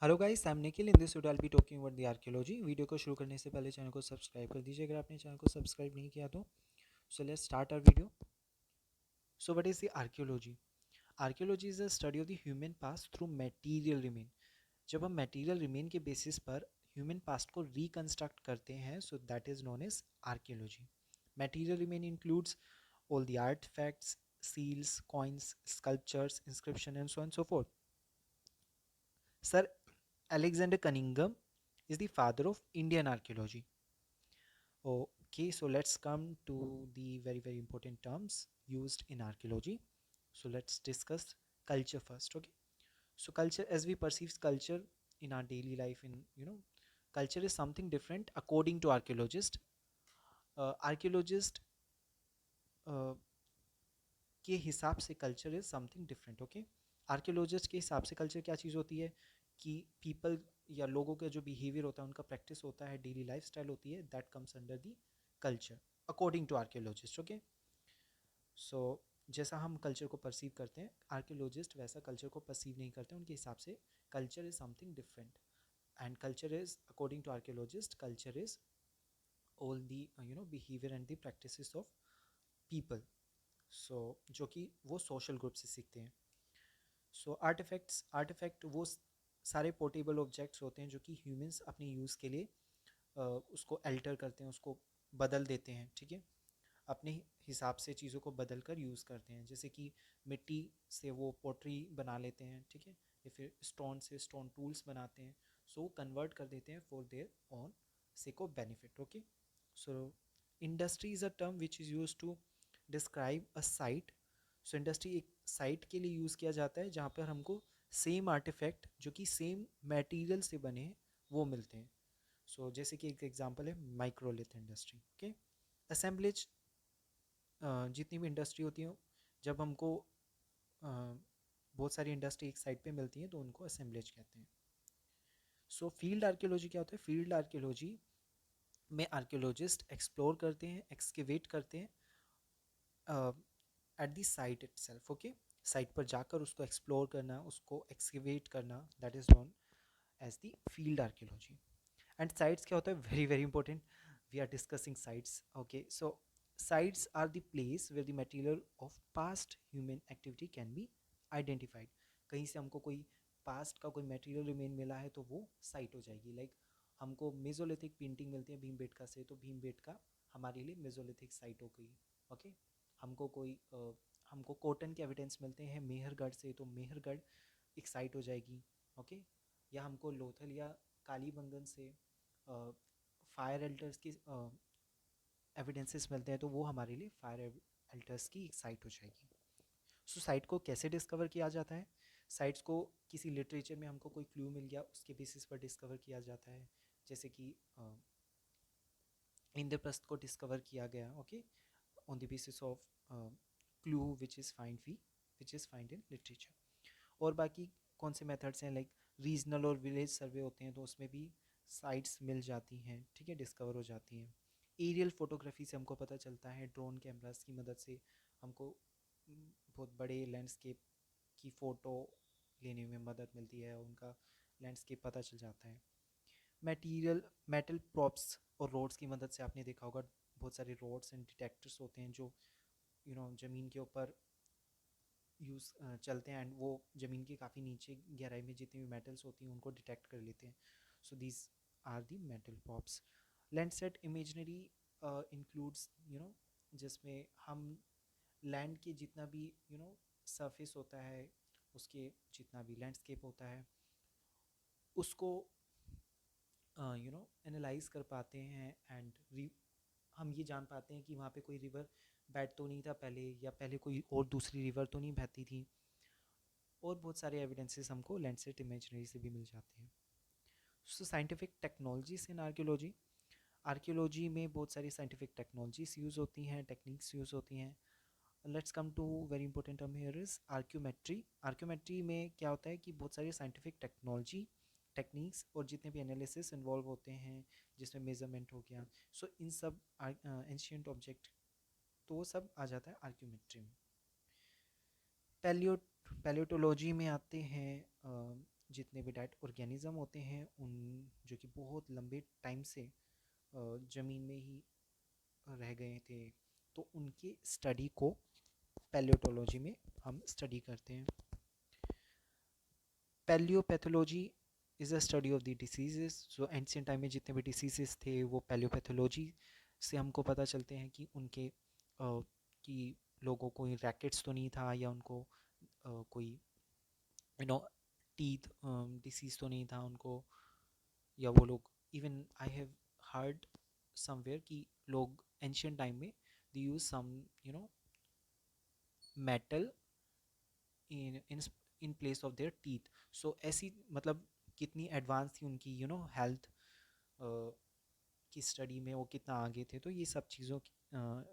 Hello guys, I am Nikhil. In this video I be talking about the archaeology. Video को शुरू करने से पहले चैनल को सब्सक्राइब कर दीजिए अगर आपने चैनल को सब्सक्राइब नहीं किया तो। So let's start our video. So what is the archaeology? Archaeology is the study of the human past through material remain. जब हम मटेरियल रिमेन के बेसिस पर ह्यूमन पास्ट को रिकंस्ट्रक्ट करते हैं, so that is known as archaeology. Material remain includes all the artifacts, seals, coins, sculptures, inscription, and so on and so forth. Sir Alexander Cunningham is the father of Indian archaeology. Okay, so let's come to the very important terms used in archaeology. So let's discuss culture first. Okay, so culture, as we perceive culture in our daily life, culture is something different according to archaeologist. Archaeologist के हिसाब से culture is something different. Okay, archaeologist के हिसाब से culture क्या चीज़ होती है कि पीपल या लोगों का जो बिहेवियर होता है, उनका प्रैक्टिस होता है, डेली लाइफ स्टाइल होती है, that comes under the culture according to archaeologist. Okay, so जैसा हम कल्चर को परसीव करते हैं, आर्कियोलॉजिस्ट वैसा कल्चर को परसीव नहीं करते। उनके हिसाब से culture is something different, and culture is according to archaeologist, culture is all the behaviour and the practices of people. So जो कि वो सोशल ग्रुप से सीखते हैं। सो आर्टिफैक्ट वो सारे पोर्टेबल ऑब्जेक्ट्स होते हैं जो कि ह्यूमंस अपने यूज़ के लिए उसको अल्टर करते हैं, उसको बदल देते हैं। ठीक है, अपने हिसाब से चीज़ों को बदल कर यूज़ करते हैं। जैसे कि मिट्टी से वो पोट्री बना लेते हैं, ठीक है, या फिर स्टोन से स्टोन टूल्स बनाते हैं। सो वो कन्वर्ट कर देते हैं for their own sake of benefit. Okay, so industry is a term which is use to describe a site. So industry एक साइट के लिए यूज़ किया जाता है जहाँ पर हमको सेम आर्टिफैक्ट जो कि सेम मटेरियल से बने हैं वो मिलते हैं। सो जैसे कि एक एग्जांपल है माइक्रोलिथ इंडस्ट्री। ओके, असेंबलेज, जितनी भी इंडस्ट्री होती है, जब हमको बहुत सारी इंडस्ट्री एक साइड पे मिलती हैं तो उनको असेंबलेज कहते हैं। सो फील्ड आर्कियोलॉजी क्या होता है? फील्ड आर्कियोलॉजी में आर्कियोलॉजिस्ट एक्सप्लोर करते हैं, एक्सकेवेट करते हैं at the site itself. Okay, site पर जाकर उसको एक्सप्लोर करना, उसको एक्सकेवेट करना, that is known as the field archaeology. And sites क्या होता है? Very important, we are discussing sites. Okay, so sites are the place where the material of past human activity can be identified. कहीं से हमको कोई past का कोई material remain मिला है तो वो साइट हो जाएगी। लाइक हमको मेजोलिथिक पेंटिंग मिलती है भीमबेटका से, तो भीमबेटका हमारे लिए मेजोलिथिक साइट हो गई। ओके, हमको कोई हमको कॉटन के एविडेंस मिलते हैं मेहरगढ़ से, तो मेहरगढ़ एक साइट हो जाएगी। ओके, या हमको लोथल या कालीबंगन से फायर एल्टर्स की एविडेंसेस मिलते हैं, तो वो हमारे लिए फायर एल्टर्स की एक साइट हो जाएगी। सो साइट को कैसे डिस्कवर किया जाता है? साइट्स को किसी लिटरेचर में हमको कोई क्लू मिल गया, उसके बेसिस पर डिस्कवर किया जाता है। जैसे कि इंद्रप्रस्थ को डिस्कवर किया गया, okay, on the basis of clue which is find in literature. और बाकी कौन से मेथड्स हैं? लाइक रीजनल और विलेज सर्वे होते हैं, तो उसमें भी साइट्स मिल जाती हैं, ठीक है, डिस्कवर हो जाती हैं। एरियल फोटोग्राफी से हमको पता चलता है, ड्रोन कैमरास की मदद से हमको बहुत बड़े लैंडस्केप की फ़ोटो लेने में मदद मिलती है, उनका लैंडस्केप पता चल जाता है। मटेरियल मेटल प्रॉप्स और रोड्स की मदद से आपने देखा होगा, बहुत सारे रोड्स एंड डिटेक्टर्स होते हैं जो ज़मीन के ऊपर चलते हैं, एंड वो ज़मीन के काफ़ी नीचे गहराई में जितनी भी मेटल्स होती हैं उनको डिटेक्ट कर लेते हैं। So these are the metal props. Landsat imagery includes जिसमें हम लैंड के जितना भी सरफेस होता है, उसके जितना भी लैंडस्केप होता है, उसको एनालाइज कर पाते हैं। एंड हम ये जान पाते हैं कि वहाँ पे कोई रिवर बेड तो नहीं था पहले, या पहले कोई और दूसरी रिवर तो नहीं बहती थी। और बहुत सारे एविडेंसेस हमको लैंडसेट इमेजनरी से भी मिल जाते हैं। सो साइंटिफिक टेक्नोलॉजीज इन आर्कियोलॉजी, आर्कियोलॉजी में बहुत सारी साइंटिफिक टेक्नोलॉजीज यूज़ होती हैं, टेक्निक्स यूज़ होती हैं। Let's come to very important term here is archaeometry. Archaeometry में क्या होता है कि बहुत सारी साइंटिफिक टेक्नोलॉजी, टेक्निक्स और जितने भी एनालिसिस इन्वॉल्व होते हैं, जिसमें मेजरमेंट हो गया, सो इन सब एंशियंट ऑब्जेक्ट, तो वो सब आ जाता है आर्क्योमेट्री में। पैलियो पैलियोटोलॉजी में आते हैं जितने भी डेड ऑर्गेनिज्म होते हैं उन जो कि बहुत लंबे टाइम से ज़मीन में ही रह गए थे, तो उनके स्टडी को पैलियोटोलॉजी में हम स्टडी करते हैं। Palaeopathology is a study of the diseases. जो एंशियंट टाइम में जितने भी डिसीजेस थे वो पैलियोपैथोलॉजी से हमको पता चलते हैं कि उनके कि लोगों को रैकेट्स तो नहीं था, या उनको कोई यू नो टीथ डिसीज़ तो नहीं था उनको, या वो लोग even I have heard somewhere कि लोग एंशियंट टाइम में they use some metal in in in place of their teeth. So ऐसी मतलब कितनी एडवांस थी उनकी हेल्थ की स्टडी में, वो कितना आगे थे। तो ये सब चीज़ों की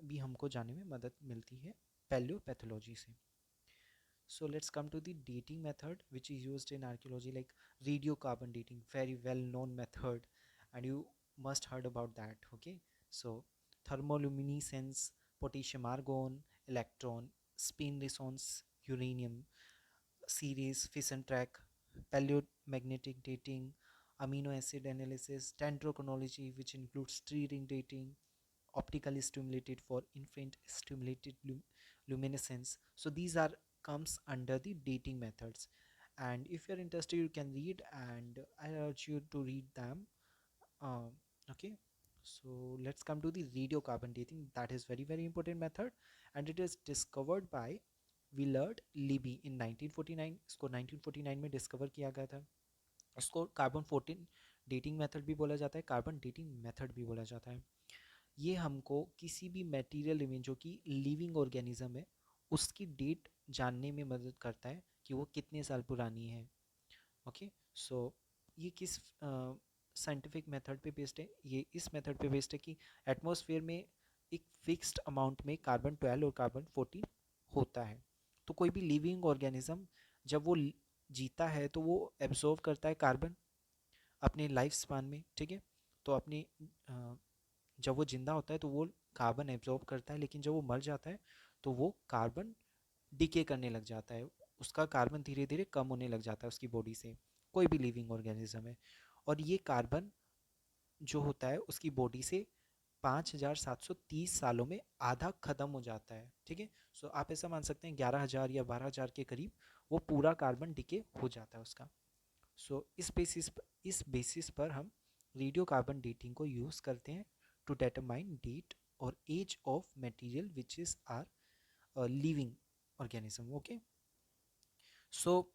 भी हमको जानने में मदद मिलती है पैलियोपैथोलॉजी से। So let's come to the dating method which is used in archaeology, like radiocarbon dating, very well known method, and you must heard about that. Okay, so thermoluminescence, potassium argon, electron, spin resonance, uranium series, fission track, paleomagnetic dating, amino acid analysis, dendrochronology which includes tree ring dating, optically stimulated for infrared stimulated luminescence. So these are comes under the dating methods, and if you're interested you can read, and I urge you to read them. um, okay, so let's come to the radiocarbon dating. That is very important method, and it is discovered by Willard Libby in 1949। इसको 1949 में discover किया गया था। इसको carbon 14 dating method भी बोला जाता है, कार्बन डेटिंग मेथड भी बोला जाता है। ये हमको किसी भी मटेरियल में जो कि लिविंग ऑर्गेनिज्म है उसकी डेट जानने में मदद करता है कि वो कितने साल पुरानी है। ओके, सो ये किस साइंटिफिक मेथड पे बेस्ड है? ये इस मेथड पे बेस्ड है कि एटमॉस्फेयर में एक फिक्स्ड अमाउंट में कार्बन 12 और कार्बन 14 होता है। तो कोई भी लिविंग ऑर्गेनिज्म जब वो जीता है तो वो एब्जॉर्व करता है कार्बन अपने लाइफ स्पान में, ठीक है। तो अपनी जब वो जिंदा होता है तो वो कार्बन एब्जॉर्ब करता है, लेकिन जब वो मर जाता है तो वो कार्बन डिके करने लग जाता है, उसका कार्बन धीरे धीरे कम होने लग जाता है उसकी बॉडी से। कोई भी लिविंग ऑर्गेनिज्म है, और ये कार्बन जो होता है उसकी बॉडी से 5730 सालों में आधा खत्म हो जाता है, ठीक है। सो आप ऐसा मान सकते हैं 11,000 या 12,000 के करीब वो पूरा कार्बन डिके हो जाता है उसका। सो इस बेसिस पर हम रेडियो कार्बन डेटिंग को यूज़ करते हैं टू determine डेट और age of material which is are living organism. Okay, so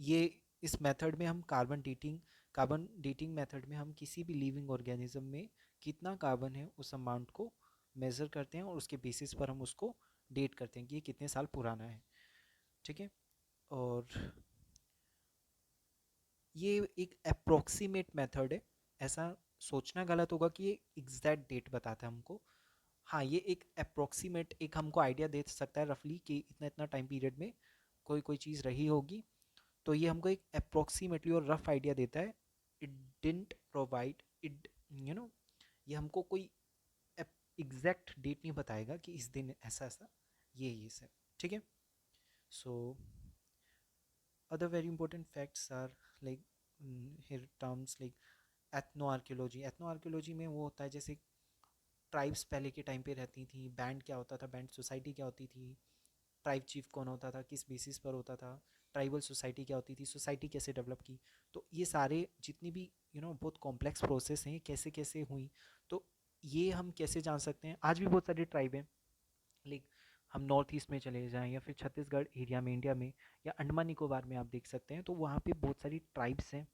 ये इस मेथड में हम कार्बन डेटिंग मेथड में हम किसी भी लिविंग ऑर्गेनिज्म में कितना कार्बन है उस अमाउंट को मेज़र करते हैं, और उसके बेसिस पर हम उसको डेट करते हैं कि ये कितने साल पुराना है, ठीक है। और ये एक अप्रोक्सीमेट मेथड है, ऐसा सोचना गलत होगा कि ये एग्जैक्ट डेट बताता है हमको। हाँ, ये एक अप्रोक्सीमेट एक हमको आइडिया दे सकता है रफली कि इतना इतना टाइम पीरियड में कोई कोई चीज़ रही होगी। तो ये हमको एक अप्रोक्सीमेटली और रफ आइडिया देता है। It didn't provide it you know ये हमको कोई एग्जैक्ट डेट नहीं बताएगा कि इस दिन ऐसा ऐसा ये सब, ठीक है। So other very important facts are like here terms like ethnoarchaeology में वो होता है जैसे ट्राइब्स पहले के टाइम पे रहती थी, बैंड क्या होता था, बैंड सोसाइटी क्या होती थी, ट्राइब चीफ कौन होता था, किस बेसिस पर होता था, ट्राइबल सोसाइटी क्या होती थी, सोसाइटी कैसे डेवलप की। तो ये सारे जितनी भी बहुत कॉम्प्लेक्स प्रोसेस हैं कैसे कैसे हुई, तो ये हम कैसे जान सकते हैं। आज भी बहुत सारी ट्राइब हैं, लाइक हम नॉर्थ ईस्ट में चले जाएं या फिर छत्तीसगढ़ एरिया में इंडिया में या अंडमान निकोबार में आप देख सकते हैं, तो वहाँ पे बहुत सारी ट्राइब्स हैं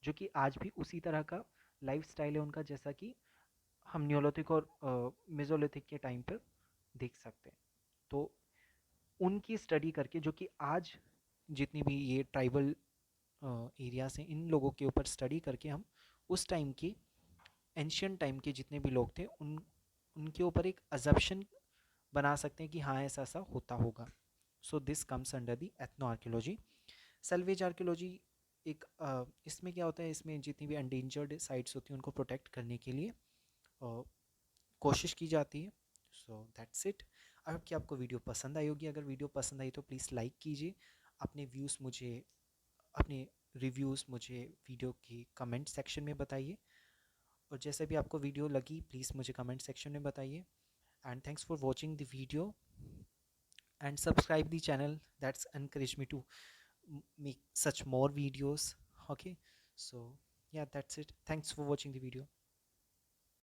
जो कि आज भी उसी तरह का लाइफ स्टाइल है उनका जैसा कि हम न्योलिथिक और मेसोलिथिक के टाइम पर देख सकते हैं। तो उनकी स्टडी करके, जो कि आज जितनी भी ये ट्राइबल एरियाज हैं इन लोगों के ऊपर स्टडी करके हम उस टाइम के एंशियंट टाइम के जितने भी लोग थे उनके ऊपर एक अजम्पशन बना सकते हैं कि हाँ ऐसा ऐसा होता होगा। So this comes under the ethno archaeology. Salvage archaeology एक इसमें क्या होता है, इसमें जितनी भी एंडेंजर्ड साइट्स होती हैं उनको प्रोटेक्ट करने के लिए कोशिश की जाती है। So that's it. I hope कि आपको वीडियो पसंद आई होगी। अगर वीडियो पसंद आई तो प्लीज़ लाइक कीजिए, अपने व्यूज़ मुझे अपने रिव्यूज़ मुझे वीडियो की कमेंट सेक्शन में बताइए, और जैसे भी आपको वीडियो लगी प्लीज़ मुझे कमेंट सेक्शन में बताइए। And thanks for watching the video and subscribe the channel. That's encourage me to make such more videos. Okay, so yeah, that's it. Thanks for watching the video.